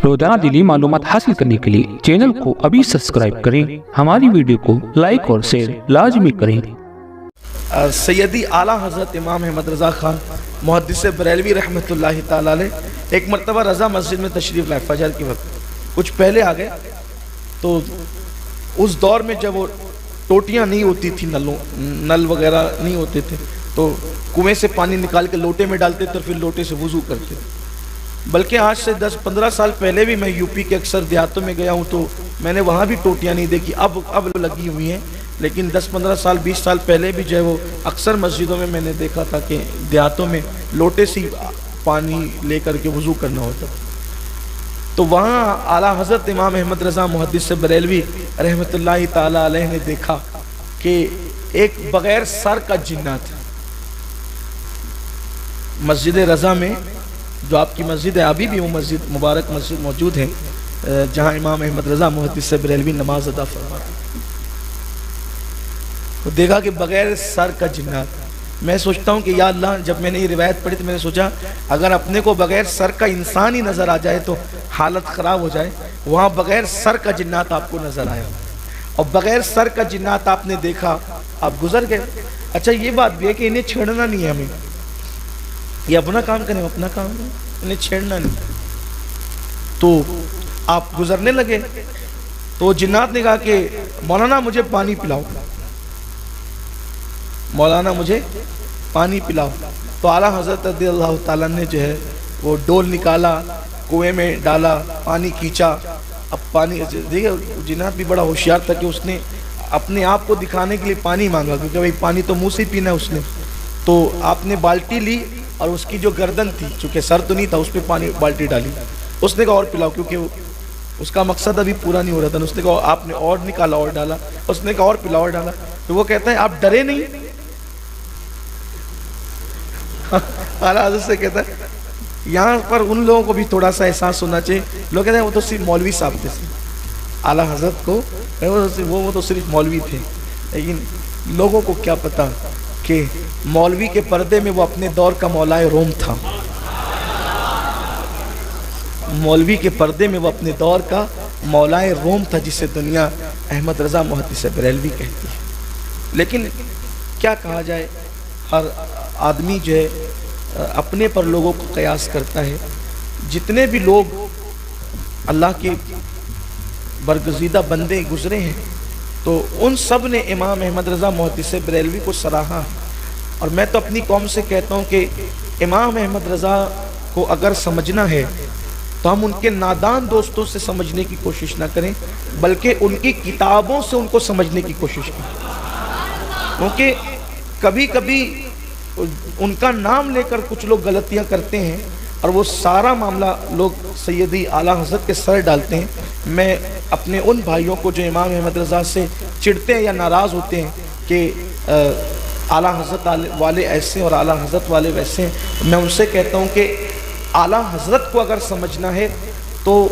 روزانہ دینی معلومات حاصل کرنے کے لیے چینل کو ابھی سبسکرائب کریں، ہماری ویڈیو کو لائک اور شیئر لازمی کریں۔ سیدی اعلیٰ حضرت امام احمد رضا خان محدث بریلوی رحمۃ اللہ تعالی علیہ ایک مرتبہ رضا مسجد میں تشریف لائے فجر کے وقت، کچھ پہلے آ گئے تو اس دور میں جب وہ ٹوٹیاں نہیں ہوتی تھی، نل وغیرہ نہیں ہوتے تھے، تو کنویں سے پانی نکال کے لوٹے میں ڈالتے تھے اور پھر لوٹے سے وضو کرتے تھے۔ بلکہ آج سے 10-15 سال پہلے بھی میں یو پی کے اکثر دیہاتوں میں گیا ہوں تو میں نے وہاں بھی ٹوٹیاں نہیں دیکھی، اب لگی ہوئی ہیں، لیکن 10-15 سال 20 سال پہلے بھی جو ہے وہ اکثر مسجدوں میں نے دیکھا تھا کہ دیہاتوں میں لوٹے سے پانی لے کر کے وضو کرنا ہوتا۔ تو وہاں اعلیٰ حضرت امام احمد رضا محدث بریلوی رحمۃ اللہ تعالی علیہ نے دیکھا کہ ایک بغیر سر کا جنات مسجد رضا میں، جو آپ کی مسجد ہے، ابھی بھی وہ مسجد مبارک مسجد موجود ہے جہاں امام احمد رضا محدث بریلوی نماز ادا فرماتے، وہ دیکھا کہ بغیر سر کا جنات۔ میں سوچتا ہوں کہ یا اللہ، جب میں نے یہ روایت پڑھی تو میں نے سوچا اگر اپنے کو بغیر سر کا انسان ہی نظر آ جائے تو حالت خراب ہو جائے، وہاں بغیر سر کا جنات آپ کو نظر آیا اور بغیر سر کا جنات آپ نے دیکھا، آپ گزر گئے۔ اچھا یہ بات بھی ہے کہ انہیں چھیڑنا نہیں ہے، ہمیں یہ اپنا کام کریں، اپنا کام کریں، انہیں چھیڑنا نہیں۔ تو آپ گزرنے لگے تو جنات نے کہا کہ مولانا مجھے پانی پلاؤ، مولانا مجھے پانی پلاؤ۔ تو اعلیٰ حضرت رضی اللہ تعالیٰ نے جو ہے وہ ڈول نکالا، کنویں میں ڈالا، پانی کھینچا۔ اب پانی دیکھیں جنات بھی بڑا ہوشیار تھا کہ اس نے اپنے آپ کو دکھانے کے لیے پانی مانگا، کیونکہ بھائی پانی تو منہ سے پینا ہے اس نے۔ تو آپ نے بالٹی لی اور اس کی جو گردن تھی، چونکہ سر تو نہیں تھا، اس پہ پانی بالٹی ڈالی۔ اس نے کہا اور پلاؤ، کیونکہ اس کا مقصد ابھی پورا نہیں ہو رہا تھا۔ اس نے کہا آپ نے اور نکالا اور ڈالا، اس نے کہا اور پلاؤ اور ڈالا۔ تو وہ کہتا ہے آپ ڈرے نہیں؟ اعلیٰ حضرت سے کہتا ہے یہاں پر ان لوگوں کو بھی تھوڑا سا احساس ہونا چاہیے، لوگ کہتے ہیں وہ تو صرف مولوی صاحب تھے، اعلیٰ حضرت کو وہ تو صرف مولوی تھے، لیکن لوگوں کو کیا پتا کہ مولوی کے پردے میں وہ اپنے دور کا مولائے روم تھا، مولوی کے پردے میں وہ اپنے دور کا مولائے روم تھا، جسے دنیا احمد رضا محدث بریلوی کہتی ہے۔ لیکن کیا کہا جائے، ہر آدمی جو ہے اپنے پر لوگوں کو قیاس کرتا ہے۔ جتنے بھی لوگ اللہ کے برگزیدہ بندے گزرے ہیں تو ان سب نے امام احمد رضا محدث بریلوی کو سراہا، اور میں تو اپنی قوم سے کہتا ہوں کہ امام احمد رضا کو اگر سمجھنا ہے تو ہم ان کے نادان دوستوں سے سمجھنے کی کوشش نہ کریں، بلکہ ان کی کتابوں سے ان کو سمجھنے کی کوشش کریں، کیونکہ کبھی کبھی ان کا نام لے کر کچھ لوگ غلطیاں کرتے ہیں اور وہ سارا معاملہ لوگ سیدی اعلیٰ حضرت کے سر ڈالتے ہیں۔ میں اپنے ان بھائیوں کو جو امام احمد رضا سے چڑھتے ہیں یا ناراض ہوتے ہیں کہ اعلیٰ حضرت والے ایسے اور اعلیٰ حضرت والے ویسے ہیں، میں ان سے کہتا ہوں کہ اعلیٰ حضرت کو اگر سمجھنا ہے تو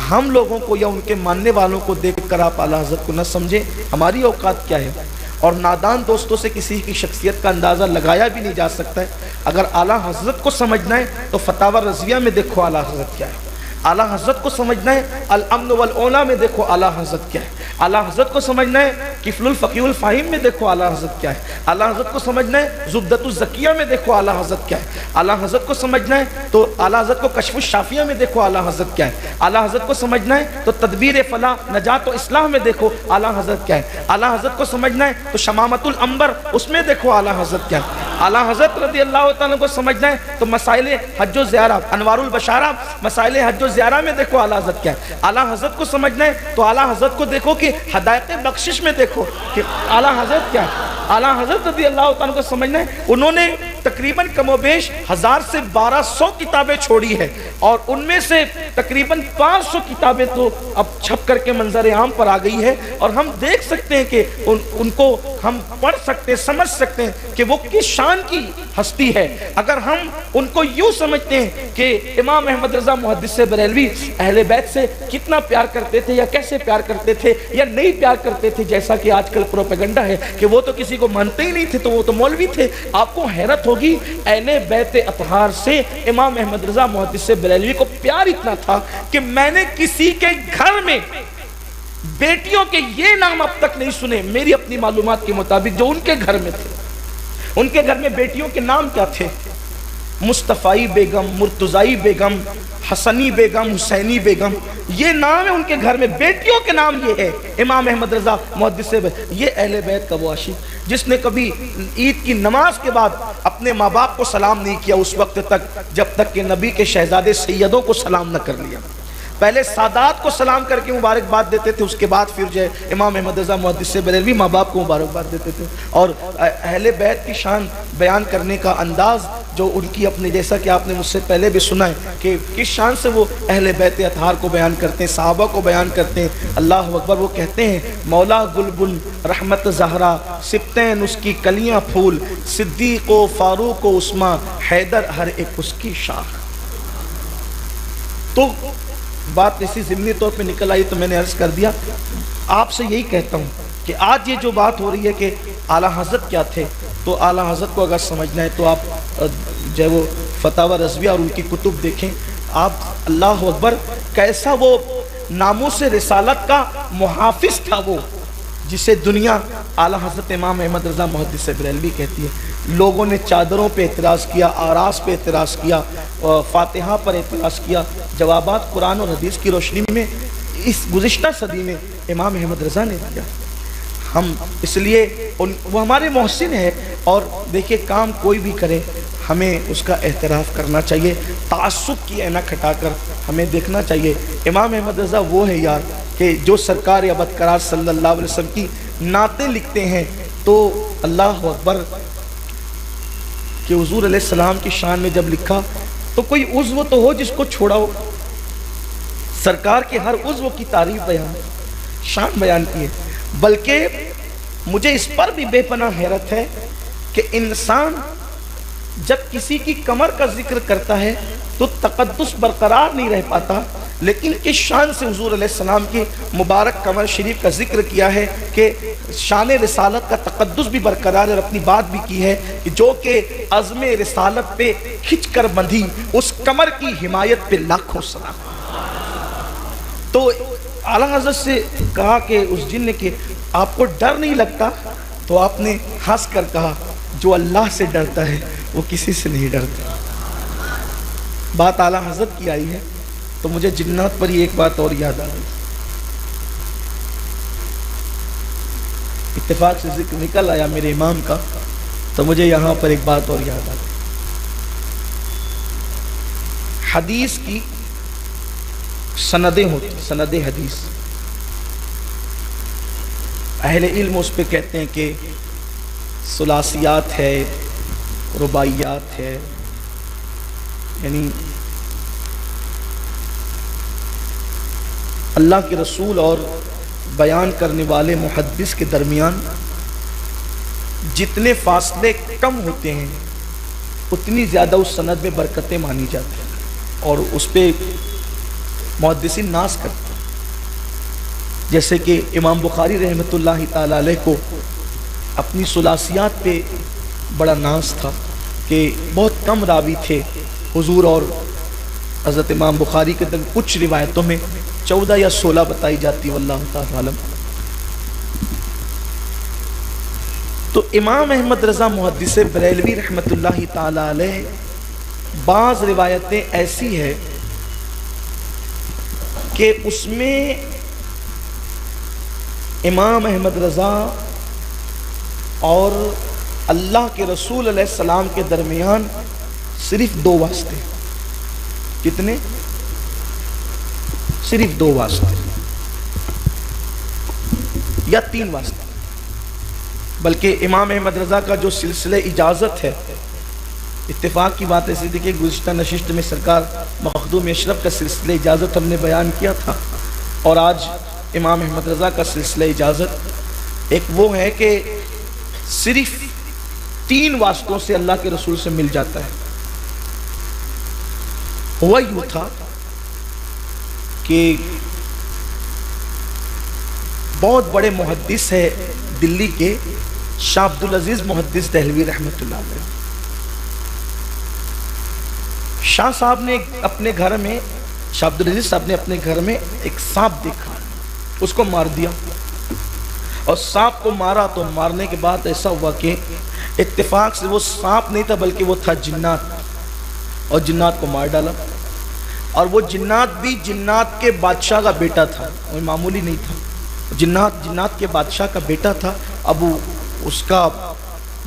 ہم لوگوں کو یا ان کے ماننے والوں کو دیکھ کر آپ اعلیٰ حضرت کو نہ سمجھیں، ہماری اوقات کیا ہے، اور نادان دوستوں سے کسی کی شخصیت کا اندازہ لگایا بھی نہیں جا سکتا ہے۔ اگر اعلیٰ حضرت کو سمجھنا ہے تو فتاوی رضویہ میں دیکھو اعلیٰ حضرت کیا ہے، اعلیٰ حضرت کو سمجھنا ہے الامن والعلا میں دیکھو اعلیٰ حضرت کیا ہے، اعلیٰ حضرت کو سمجھنا ہے کفل الفقی الفہیم میں دیکھو اعلیٰ حضرت کیا ہے، اعلیٰ حضرت کو سمجھنا ہے زبدۃ الزکیہ میں دیکھو اعلیٰ حضرت کیا ہے، اعلیٰ حضرت کو سمجھنا ہے تو اعلیٰ حضرت کو کشف الشافیہ میں دیکھو اعلیٰ حضرت کیا ہے، اعلیٰ حضرت کو سمجھنا ہے تو تدبیر فلاح نجات و اصلاح میں دیکھو اعلیٰ حضرت کیا ہے، اعلیٰ حضرت کو سمجھنا ہے تو شمامۃ العنبر اس میں دیکھو اعلیٰ حضرت کیا ہے، اعلیٰ حضرت رضی اللہ تعالیٰ کو سمجھنا ہے تو مسائل حج و زیارہ انوار البشارہ مسائل حج و زیارہ میں دیکھو اعلیٰ حضرت کیا ہے، اعلیٰ حضرت کو سمجھنا ہے تو اعلیٰ حضرت کو دیکھو کہ ہدایت بخشش میں دیکھو کہ اعلیٰ حضرت کیا ہے، اعلیٰ حضرت رضی اللہ تعالیٰ کو سمجھنا ہے انہوں نے تقریباً کم و بیش 1000 سے 1200 کتابیں چھوڑی ہے اور ان میں سے تقریباً 500 کتابیں تو اب چھپ کر کے منظر عام پر آ گئی ہے اور ہم دیکھ سکتے ہیں کہ ان کو ہم پڑھ سکتے ہیں سمجھ سکتے ہیں کہ وہ کس شان کی ہستی ہے۔ اگر ہم ان کو یوں سمجھتے ہیں کہ امام احمد رضا محدث بریلوی اہل بیت سے کتنا پیار کرتے تھے یا کیسے پیار کرتے تھے یا نہیں پیار کرتے تھے، جیسا کہ آج کل پروپیگنڈا ہے کہ وہ تو کسی کو مانتے ہی نہیں تھے تو وہ تو مولوی تھے، آپ کو حیرت ہوگی، اہل بیت اطہار سے امام احمد رضا محدث بریلوی کو پیار اتنا تھا کہ میں نے کسی کے گھر میں بیٹیوں کے یہ نام اب تک نہیں سنے، میری اپنی معلومات کے مطابق جو ان کے گھر میں تھے۔ ان کے گھر میں بیٹیوں کے نام کیا تھے؟ مصطفی بیگم، مرتضی بیگم، حسنی بیگم، حسینی بیگم، یہ نام ہے ان کے گھر میں، بیٹیوں کے نام یہ ہے امام احمد رضا محدث۔ یہ اہل بیت کا وہ عاشق جس نے کبھی عید کی نماز کے بعد اپنے ماں باپ کو سلام نہیں کیا اس وقت تک جب تک کہ نبی کے شہزادے سیدوں کو سلام نہ کر لیا۔ پہلے سادات کو سلام کر کے مبارکباد دیتے تھے، اس کے بعد پھر جو ہے امام احمد رضا محدث بریلوی ماں باپ کو مبارکباد دیتے تھے۔ اور اہل بیت کی شان بیان کرنے کا انداز جو ان کی اپنے، جیسا کہ آپ نے مجھ سے پہلے بھی سنا ہے کہ کس شان سے وہ اہل بیت اطہار کو بیان کرتے ہیں، صحابہ کو بیان کرتے ہیں۔ اللہ اکبر، وہ کہتے ہیں مولا گلبل رحمت زہرا، سبتین اس کی کلیاں پھول، صدیق و فاروق و عثمان، حیدر ہر ایک اس کی شاخ۔ تو بات اسی ضمنی طور پہ نکل آئی تو میں نے عرض کر دیا۔ آپ سے یہی کہتا ہوں کہ آج یہ جو بات ہو رہی ہے کہ اعلیٰ حضرت کیا تھے، تو اعلیٰ حضرت کو اگر سمجھنا ہے تو آپ جو ہے وہ فتاوی رضویہ اور ان کی کتب دیکھیں۔ آپ اللہ اکبر، کیسا وہ ناموس رسالت کا محافظ تھا وہ، جسے دنیا اعلیٰ حضرت امام احمد رضا محدث بریلوی کہتی ہے۔ لوگوں نے چادروں پہ اعتراض کیا، آراس پہ اعتراض کیا، فاتحہ پر اعتراض کیا، جوابات قرآن اور حدیث کی روشنی میں اس گزشتہ صدی میں امام احمد رضا نے دیا۔ ہم اس لیے وہ ہمارے محسن ہے، اور دیکھیے کام کوئی بھی کرے ہمیں اس کا اعتراف کرنا چاہیے، تعصب کی عینک ہٹا کر ہمیں دیکھنا چاہیے۔ امام احمد رضا وہ ہے یار کہ جو سرکار ابد قرار صلی اللہ علیہ وسلم کی نعتیں لکھتے ہیں، تو اللہ اکبر کہ حضور علیہ السلام کی شان میں جب لکھا تو کوئی عضو تو ہو جس کو چھوڑا ہو، سرکار کے ہر عضو کی تعریف بیان، شان بیان کی ہے۔ بلکہ مجھے اس پر بھی بے پناہ حیرت ہے کہ انسان جب کسی کی کمر کا ذکر کرتا ہے تو تقدس برقرار نہیں رہ پاتا، لیکن کس شان سے حضور علیہ السلام کی مبارک کمر شریف کا ذکر کیا ہے کہ شان رسالت کا تقدس بھی برقرار ہے، اور اپنی بات بھی کی ہے کہ جو کہ عزم رسالت پہ کھچ کر بندھی، اس کمر کی حمایت پہ لاکھوں سلام۔ تو اعلیٰ حضرت سے کہا کہ اس جن نے کہ آپ کو ڈر نہیں لگتا، تو آپ نے ہنس کر کہا جو اللہ سے ڈرتا ہے وہ کسی سے نہیں ڈرتا۔ بات اعلیٰ حضرت کی آئی ہے تو مجھے جنات پر ہی ایک بات اور یاد آ گئی، اتفاق سے ذکر نکل آیا میرے امام کا، تو مجھے یہاں پر ایک بات اور یاد آ گئی۔ حدیث کی سندیں ہوتی، سند حدیث، اہل علم اس پہ کہتے ہیں کہ ثلاثیات ہے، رباعیات ہے، یعنی اللہ کے رسول اور بیان کرنے والے محدث کے درمیان جتنے فاصلے کم ہوتے ہیں اتنی زیادہ اس سند میں برکتیں مانی جاتی ہیں، اور اس پہ محدثین ناز کرتے ہیں۔ جیسے کہ امام بخاری رحمۃ اللہ تعالی علیہ کو اپنی ثلاثیات پہ بڑا ناز تھا کہ بہت کم راوی تھے حضور اور حضرت امام بخاری کے تک، کچھ روایتوں میں 14 یا 16 بتائی جاتی واللہ تعالی عالم۔ تو امام احمد رضا محدث بریلوی رحمۃ اللہ تعالی علیہ، بعض روایتیں ایسی ہے کہ اس میں امام احمد رضا اور اللہ کے رسول علیہ السلام کے درمیان صرف 2 واسطے، کتنے؟ صرف 2 واسطے یا 3 واسطے۔ بلکہ امام احمد رضا کا جو سلسلہ اجازت ہے، اتفاق کی بات ایسی دیکھیں، گزشتہ نشست میں سرکار مخدوم اشرف کا سلسلہ اجازت ہم نے بیان کیا تھا، اور آج امام احمد رضا کا سلسلہ اجازت ایک وہ ہے کہ صرف 3 واسطوں سے اللہ کے رسول سے مل جاتا ہے۔ ہوا یوں تھا کہ بہت بڑے محدث ہے دلی کے شاہ عبدالعزیز محدث دہلوی رحمۃ اللہ علیہ، شاہ صاحب نے اپنے گھر میں، شاہ عبدالعزیز صاحب نے اپنے گھر میں ایک سانپ دیکھا، اس کو مار دیا، اور سانپ کو مارا تو مارنے کے بعد ایسا ہوا کہ اتفاق سے وہ سانپ نہیں تھا بلکہ وہ تھا جنات، اور جنات کو مار ڈالا، اور وہ جنات بھی جنات کے بادشاہ کا بیٹا تھا، وہ معمولی نہیں تھا، جنات کے بادشاہ کا بیٹا تھا۔ اب اس کا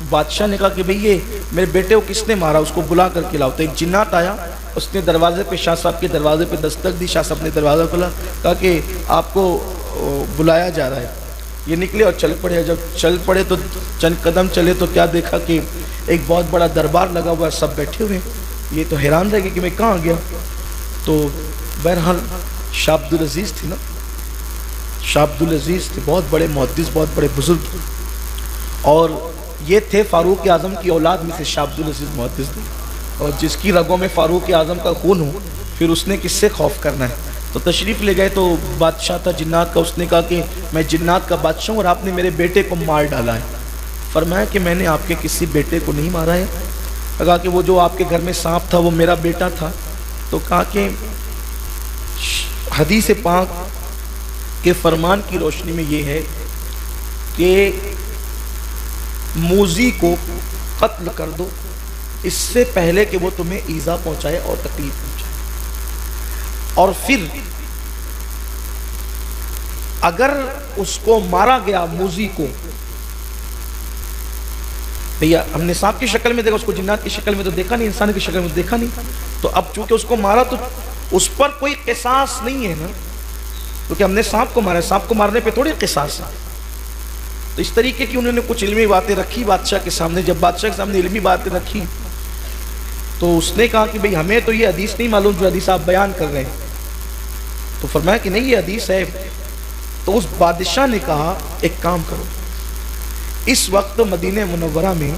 بادشاہ نے کہا کہ بھئی یہ میرے بیٹے کو کس نے مارا، اس کو بلا کر کے لاؤ۔ تو ایک جنات آیا، اس نے دروازے پہ، شاہ صاحب کے دروازے پہ دستک دی، شاہ صاحب نے دروازہ کھولا، کہا کہ آپ کو بلایا جا رہا ہے۔ یہ نکلے اور چل پڑے، جب چل پڑے تو چند قدم چلے تو کیا دیکھا کہ ایک بہت بڑا دربار لگا ہوا ہے، سب بیٹھے ہوئے ہیں۔ یہ تو حیران رہ گئے کہ میں کہاں گیا۔ تو بہرحال شاہ عبدالعزیز تھے نا، شاہ عبدالعزیز تھے، بہت بڑے محدث، بہت بڑے بزرگ، اور یہ تھے فاروق اعظم کی اولاد میں سے شاہ عبدالعزیز محدث تھے، اور جس کی رگوں میں فاروق اعظم کا خون ہو پھر اس نے کس سے خوف کرنا ہے۔ تو تشریف لے گئے، تو بادشاہ تھا جنات کا، اس نے کہا کہ میں جنات کا بادشاہ ہوں اور آپ نے میرے بیٹے کو مار ڈالا ہے۔ فرمایا کہ میں نے آپ کے کسی بیٹے کو نہیں مارا ہے۔ کہا کہ وہ جو آپ کے گھر میں سانپ تھا وہ میرا بیٹا تھا۔ تو کہا کہ حدیث پاک کے فرمان کی روشنی میں یہ ہے کہ موذی کو قتل کر دو اس سے پہلے کہ وہ تمہیں ایذا پہنچائے اور تکلیف پہنچائے، اور پھر اگر اس کو مارا گیا موذی کو، بھیا ہم نے سانپ کی شکل میں دیکھا، اس کو جنات کی شکل میں تو دیکھا نہیں، انسان کی شکل میں دیکھا نہیں، تو اب چونکہ اس کو مارا تو اس پر کوئی قصاص نہیں ہے نا، کیونکہ ہم نے سانپ کو مارا ہے، سانپ کو مارنے پہ تھوڑی قصاص ہے۔ تو اس طریقے کی انہوں نے کچھ علمی باتیں رکھی بادشاہ کے سامنے۔ جب بادشاہ کے سامنے علمی باتیں رکھی تو اس نے کہا کہ بھئی ہمیں تو یہ حدیث نہیں معلوم جو حدیث آپ بیان کر رہے ہیں۔ تو فرمایا کہ نہیں یہ حدیث ہے۔ تو اس بادشاہ نے کہا ایک کام کرو، اس وقت مدینہ منورہ میں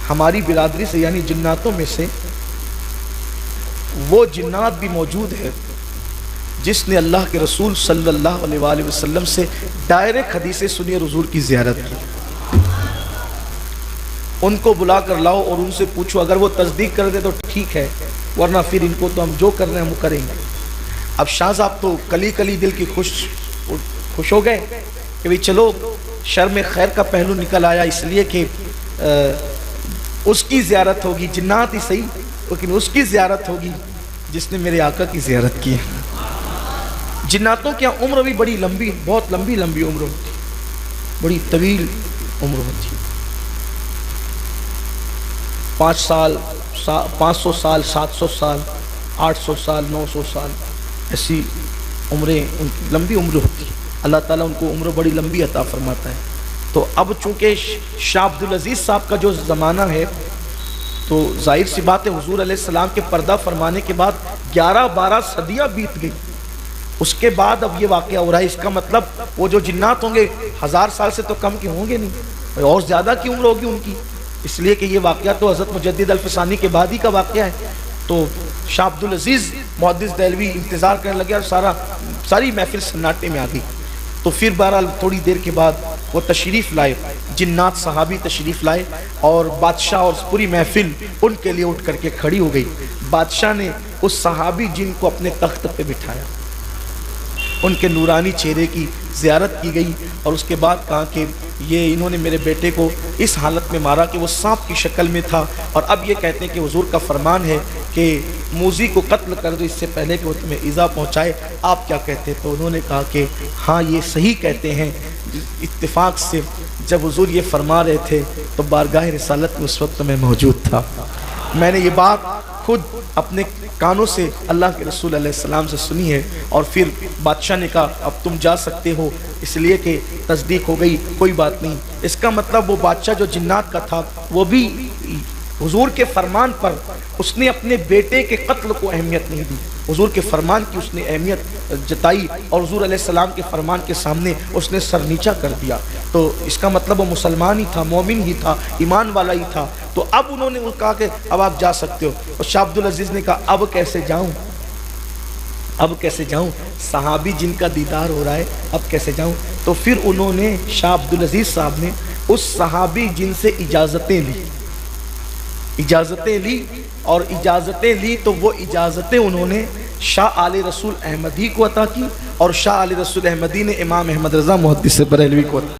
ہماری برادری سے یعنی جناتوں میں سے وہ جنات بھی موجود ہے جس نے اللہ کے رسول صلی اللہ علیہ وآلہ وسلم سے ڈائریکٹ حدیثیں سنی اور حضور کی زیارت کی، ان کو بلا کر لاؤ اور ان سے پوچھو، اگر وہ تصدیق کر دے تو ٹھیک ہے، ورنہ پھر ان کو تو ہم جو کر رہے ہیں وہ کریں گے۔ اب شاہ صاحب تو کلی کلی دل کی خوش ہو گئے کہ بھئی چلو شر میں خیر کا پہلو نکل آیا، اس لیے کہ اس کی زیارت ہوگی، جنات ہی صحیح لیکن اس کی زیارت ہوگی جس نے میرے آقا کی زیارت کی ہے۔ جناتوں کی عمر بھی بڑی لمبی، بہت لمبی لمبی عمر ہوتی، بڑی طویل عمر ہوتی، 5 سال 500 سال 700 سال 800 سال 900 سال ایسی عمریں ان کی لمبی عمر ہوتی، اللہ تعالیٰ ان کو عمر بڑی لمبی عطا فرماتا ہے۔ تو اب چونکہ شاہ عبدالعزیز صاحب کا جو زمانہ ہے تو ظاہر سی بات ہے حضور علیہ السلام کے پردہ فرمانے کے بعد 11-12 صدیاں بیت گئی، اس کے بعد اب یہ واقعہ ہو رہا ہے۔ اس کا مطلب وہ جو جنات ہوں گے 1000 سال سے تو کم کے ہوں گے نہیں، اور زیادہ کی عمر ہوگی ان کی، اس لیے کہ یہ واقعہ تو حضرت مجدد الفسانی کے بعد ہی کا واقعہ ہے۔ تو شاہ عبدالعزیز محدث دہلوی انتظار کرنے لگے اور ساری محفل سناٹے میں آ گئی۔ تو پھر بہرحال تھوڑی دیر کے بعد وہ تشریف لائے، جنات صحابی تشریف لائے، اور بادشاہ اور پوری محفل ان کے لیے اٹھ کر کے کھڑی ہو گئی۔ بادشاہ نے اس صحابی جن کو اپنے تخت پہ بٹھایا، ان کے نورانی چہرے کی زیارت کی گئی، اور اس کے بعد کہا کہ یہ انہوں نے میرے بیٹے کو اس حالت میں مارا کہ وہ سانپ کی شکل میں تھا، اور اب یہ کہتے ہیں کہ حضور کا فرمان ہے کہ موذی کو قتل کر دو اس سے پہلے کہ وہ تمہیں ایذا پہنچائے، آپ کیا کہتے ہیں؟ تو انہوں نے کہا کہ ہاں یہ صحیح کہتے ہیں۔ اتفاق سے جب حضور یہ فرما رہے تھے تو بارگاہ رسالت میں اس وقت میں موجود تھا، میں نے یہ بات خود اپنے کانوں سے اللہ کے رسول علیہ السلام سے سنی ہے۔ اور پھر بادشاہ نے کہا اب تم جا سکتے ہو، اس لیے کہ تصدیق ہو گئی، کوئی بات نہیں۔ اس کا مطلب وہ بادشاہ جو جنات کا تھا وہ بھی حضور کے فرمان پر اس نے اپنے بیٹے کے قتل کو اہمیت نہیں دی، حضور کے فرمان کی اس نے اہمیت جتائی، اور حضور علیہ السلام کے فرمان کے سامنے اس نے سر نیچا کر دیا۔ تو اس کا مطلب وہ مسلمان ہی تھا، مومن ہی تھا، ایمان والا ہی تھا۔ تو اب انہوں نے کہا کہ اب آپ جا سکتے ہو، اور شاہ عبدالعزیز نے کہا اب کیسے جاؤں، اب کیسے جاؤں، صحابی جن کا دیدار ہو رہا ہے اب کیسے جاؤں؟ تو پھر انہوں نے شاہ عبدالعزیز صاحب نے اس صحابی جن سے اجازتیں لی اور اجازتیں لی تو وہ اجازتیں انہوں نے شاہ آل رسول احمدی کو عطا کی اور شاہ آل رسول احمدی نے امام احمد رضا محدث بریلوی کو عطا کی۔